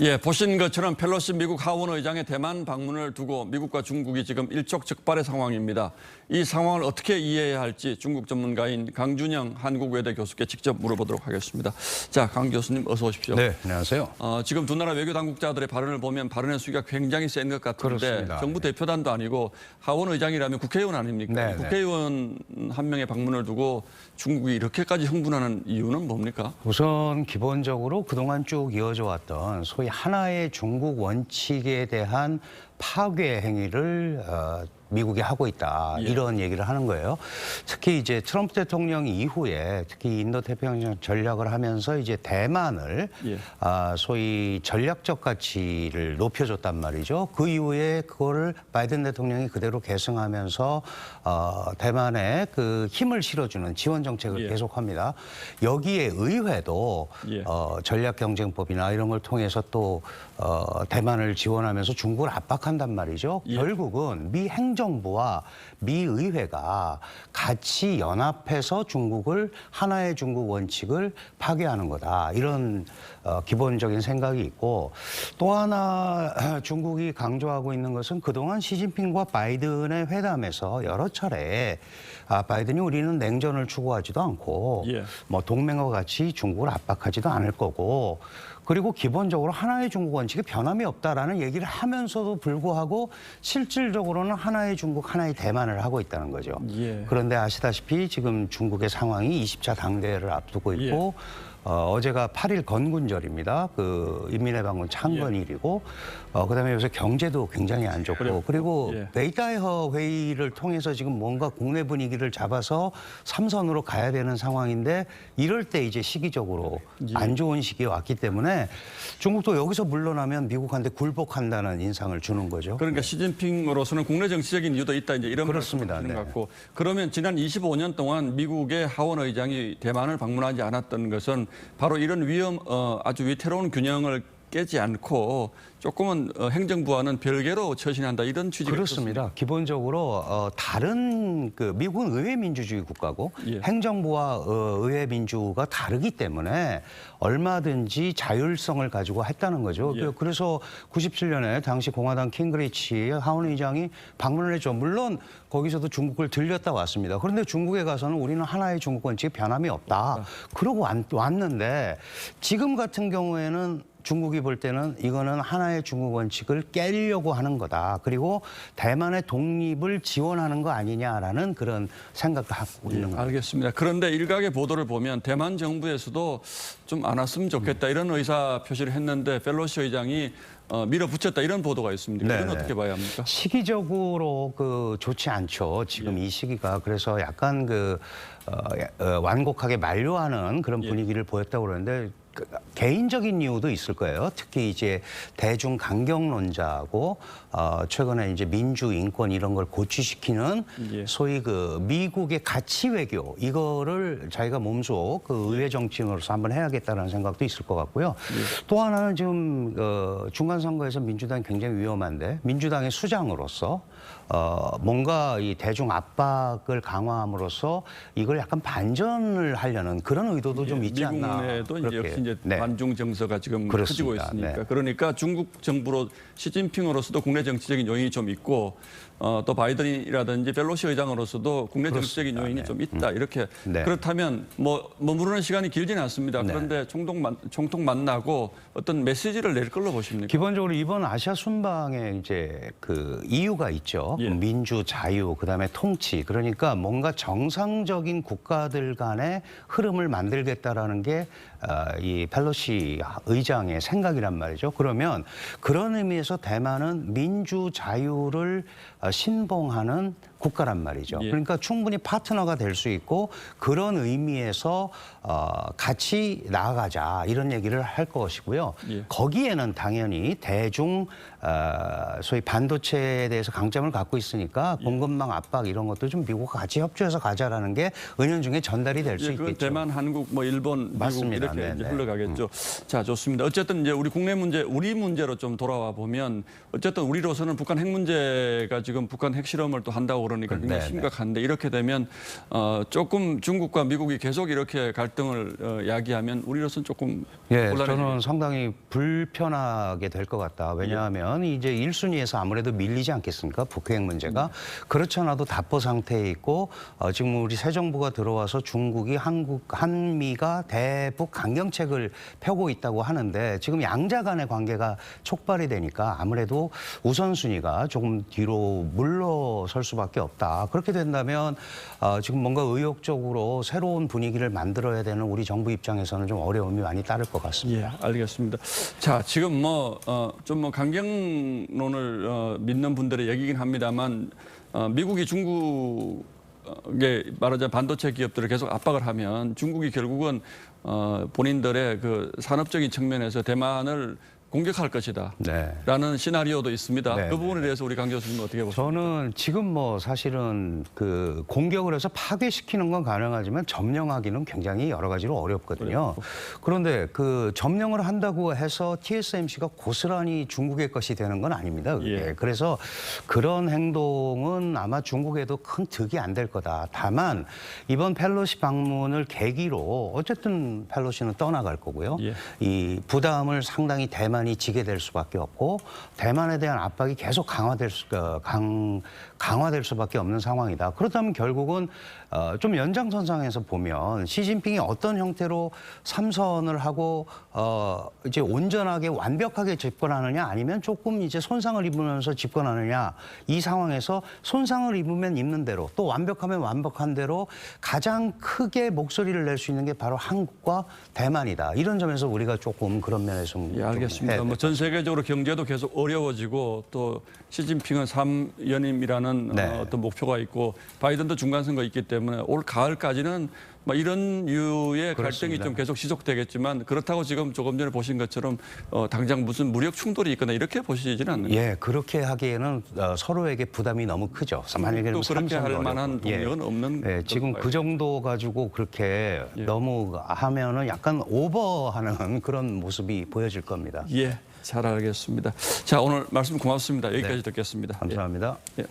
예, 보신 것처럼 펠로시 미국 하원 의장의 대만 방문을 두고 미국과 중국이 지금 일촉즉발의 상황입니다. 이 상황을 어떻게 이해해야 할지 중국 전문가인 강준영 한국외대 교수께 직접 물어보도록 하겠습니다. 자, 강 교수님 어서 오십시오. 네, 안녕하세요. 지금 두 나라 외교 당국자들의 발언을 보면 발언의 수위가 굉장히 센 것 같은데 그렇습니다. 정부 대표단도 아니고 하원 의장이라면 국회의원 아닙니까? 네, 국회의원 한 명의 방문을 두고 중국이 이렇게까지 흥분하는 이유는 뭡니까? 우선 기본적으로 그동안 쭉 이어져 왔던 소위 하나의 중국 원칙에 대한 파괴 행위를 미국이 하고 있다. 예. 이런 얘기를 하는 거예요. 특히 이제 트럼프 대통령 이후에 특히 인도태평양 전략을 하면서 이제 대만을 예. 소위 전략적 가치를 높여줬단 말이죠. 그 이후에 그거를 바이든 대통령이 그대로 계승하면서 대만에 그 힘을 실어주는 지원 정책을 예. 계속합니다. 여기에 의회도 예. 전략경쟁법이나 이런 걸 통해서 또 대만을 지원하면서 중국을 압박한단 말이죠. 예. 결국은 미 행정부와 미 의회가 같이 연합해서 중국을 하나의 중국 원칙을 파괴하는 거다. 이런 기본적인 생각이 있고 또 하나 중국이 강조하고 있는 것은 그동안 시진핑과 바이든의 회담에서 여러 차례 바이든이 우리는 냉전을 추구하지도 않고 예. 뭐 동맹과 같이 중국을 압박하지도 않을 거고 그리고 기본적으로 하나의 중국 원칙에 변함이 없다라는 얘기를 하면서도 불구하고 실질적으로는 하나의 중국, 하나의 대만을 하고 있다는 거죠. 예. 그런데 아시다시피 지금 중국의 상황이 20차 당대회를 앞두고 있고 어제가 8일 건군절입니다. 그 인민해방군 창건일이고 그다음에 요새 경제도 굉장히 안 좋고 그리고 예. 베이타이허 회의를 통해서 지금 뭔가 국내 분위기를 잡아서 삼선으로 가야 되는 상황인데 이럴 때 이제 시기적으로 안 좋은 시기에 왔기 때문에 중국도 여기서 물러나면 미국한테 굴복한다는 인상을 주는 거죠. 그러니까 시진핑으로서는 국내 정치적인 이유도 있다 이제 이런 그렇습니다. 말씀을 하시는 것 네. 같고 그러면 지난 25년 동안 미국의 하원 의장이 대만을 방문하지 않았던 것은 바로 이런 아주 위태로운 균형을 깨지 않고 조금은 행정부와는 별개로 처신한다 이런 취지가 그렇습니다. 있었습니다. 기본적으로 다른 미국은 의회 민주주의 국가고 예. 행정부와 의회 민주가 다르기 때문에 얼마든지 자율성을 가지고 했다는 거죠. 예. 그래서 97년에 당시 공화당 킹그리치 하원 의장이 방문을 했죠. 물론 거기서도 중국을 들렸다 왔습니다. 그런데 중국에 가서는 우리는 하나의 중국 원칙에 변함이 없다. 그러고 왔는데 지금 같은 경우에는 중국이 볼 때는 이거는 하나의 중국 원칙을 깨려고 하는 거다. 그리고 대만의 독립을 지원하는 거 아니냐라는 그런 생각도 하고 있는 거예요. 알겠습니다. 그런데 일각의 보도를 보면 대만 정부에서도 좀 안 왔으면 좋겠다 이런 의사 표시를 했는데 펠로시 의장이 밀어붙였다 이런 보도가 있습니다. 이건 네네. 어떻게 봐야 합니까? 시기적으로 좋지 않죠. 지금 이 시기가 그래서 약간 완곡하게 만류하는 그런 분위기를 보였다고 그러는데 개인적인 이유도 있을 거예요. 특히 이제 대중 강경론자하고 최근에 이제 민주 인권 이런 걸 고취시키는 예. 소위 미국의 가치 외교 이거를 자기가 몸소 의회 정치인으로서 한번 해야겠다는 생각도 있을 것 같고요. 또 하나는 지금 중간 선거에서 민주당이 굉장히 위험한데 민주당의 수장으로서 뭔가 이 대중 압박을 강화함으로써 이걸 약간 반전을 하려는 그런 의도도 좀 있지 않나. 미국 내에도 이제 역시 이제 네. 반중 정서가 지금 커지고 그렇습니다. 있으니까 네. 그러니까 중국 정부로 시진핑으로서도 국내 정치적인 요인이 좀 있고 또 바이든이라든지 펠로시 의장으로서도 국내 정치적인 요인이 좀 있다 이렇게 네. 그렇다면 머무르는 시간이 길지는 않습니다. 그런데 총통 만나고 어떤 메시지를 낼 걸로 보십니까? 기본적으로 이번 아시아 순방에 이제 이유가 있죠. 예. 민주, 자유, 그다음에 통치. 그러니까 뭔가 정상적인 국가들 간의 흐름을 만들겠다라는 게 이 펠로시 의장의 생각이란 말이죠. 그러면 그런 의미에서 대만은 민주, 자유를 신봉하는 국가란 말이죠. 예. 그러니까 충분히 파트너가 될 수 있고 그런 의미에서 같이 나아가자 이런 얘기를 할 것이고요. 예. 거기에는 당연히 대중 소위 반도체에 대해서 강점을 갖고 있으니까 공급망 압박 이런 것도 좀 미국과 같이 협조해서 가자라는 게 은연중에 전달이 될 수 있겠죠. 대만, 한국, 일본, 맞습니다. 미국 이렇게 이제 네네. 흘러가겠죠. 자, 좋습니다. 어쨌든 이제 우리 국내 문제, 우리 문제로 좀 돌아와 보면 어쨌든 우리로서는 북한 핵 문제가 지금 북한 핵실험을 또 한다고 그러니까 굉장히 네, 심각한데 이렇게 되면 조금 중국과 미국이 계속 이렇게 갈등을 야기하면 우리로서는 조금 예, 곤란해지겠죠. 저는 상당히 불편하게 될 것 같다. 왜냐하면 이제 1순위에서 아무래도 밀리지 않겠습니까? 북핵 문제가. 그렇지 않아도 답보 상태에 있고 지금 우리 새 정부가 들어와서 중국이 한미가 대북 강경책을 펴고 있다고 하는데 지금 양자 간의 관계가 촉발이 되니까 아무래도 우선순위가 조금 뒤로 물러설 수밖에 없다. 그렇게 된다면 지금 뭔가 의욕적으로 새로운 분위기를 만들어야 되는 우리 정부 입장에서는 좀 어려움이 많이 따를 것 같습니다. 예, 알겠습니다. 자, 지금 좀 강경론을 믿는 분들의 얘기긴 합니다만 미국이 중국에 말하자면 반도체 기업들을 계속 압박을 하면 중국이 결국은 본인들의 그 산업적인 측면에서 대만을 공격할 것이다. 네. 라는 시나리오도 있습니다. 네, 그 부분에 대해서 우리 강 교수님은 어떻게 보십니까? 저는 지금 뭐 사실은 그 공격을 해서 파괴시키는 건 가능하지만 점령하기는 굉장히 여러 가지로 어렵거든요. 그런데 그 점령을 한다고 해서 TSMC가 고스란히 중국의 것이 되는 건 아닙니다. 그게. 예. 그래서 그런 행동은 아마 중국에도 큰 득이 안 될 거다. 다만 이번 펠로시 방문을 계기로 어쨌든 펠로시는 떠나갈 거고요. 예. 이 부담을 상당히 대만이 지게 될 수밖에 없고 대만에 대한 압박이 계속 강화될 수밖에 없는 상황이다. 그렇다면 결국은 좀 연장선상에서 보면 시진핑이 어떤 형태로 삼선을 하고 이제 온전하게 완벽하게 집권하느냐 아니면 조금 이제 손상을 입으면서 집권하느냐 이 상황에서 손상을 입으면 입는 대로 또 완벽하면 완벽한 대로 가장 크게 목소리를 낼 수 있는 게 바로 한국과 대만이다. 이런 점에서 우리가 조금 그런 면에서 좀 예, 알겠습니다. 뭐 전 세계적으로 경제도 계속 어려워지고 또 시진핑은 3연임이라는 네. 어떤 목표가 있고 바이든도 중간 선거 있기 때문에 올 가을까지는 뭐 이런 류의 갈등이 그렇습니다. 좀 계속 지속되겠지만 그렇다고 지금 조금 전에 보신 것처럼 당장 무슨 무력 충돌이 있거나 이렇게 보시지는 않는다. 예, 그렇게 하기에는 서로에게 부담이 너무 크죠. 만약에 또 그렇게 할 삼성도 만한 어렵고. 동력은 없는. 예, 지금 그 정도 가지고 그렇게 너무 하면은 약간 오버하는 그런 모습이 보여질 겁니다. 예, 잘 알겠습니다. 자, 오늘 말씀 고맙습니다. 여기까지 듣겠습니다. 감사합니다. 예.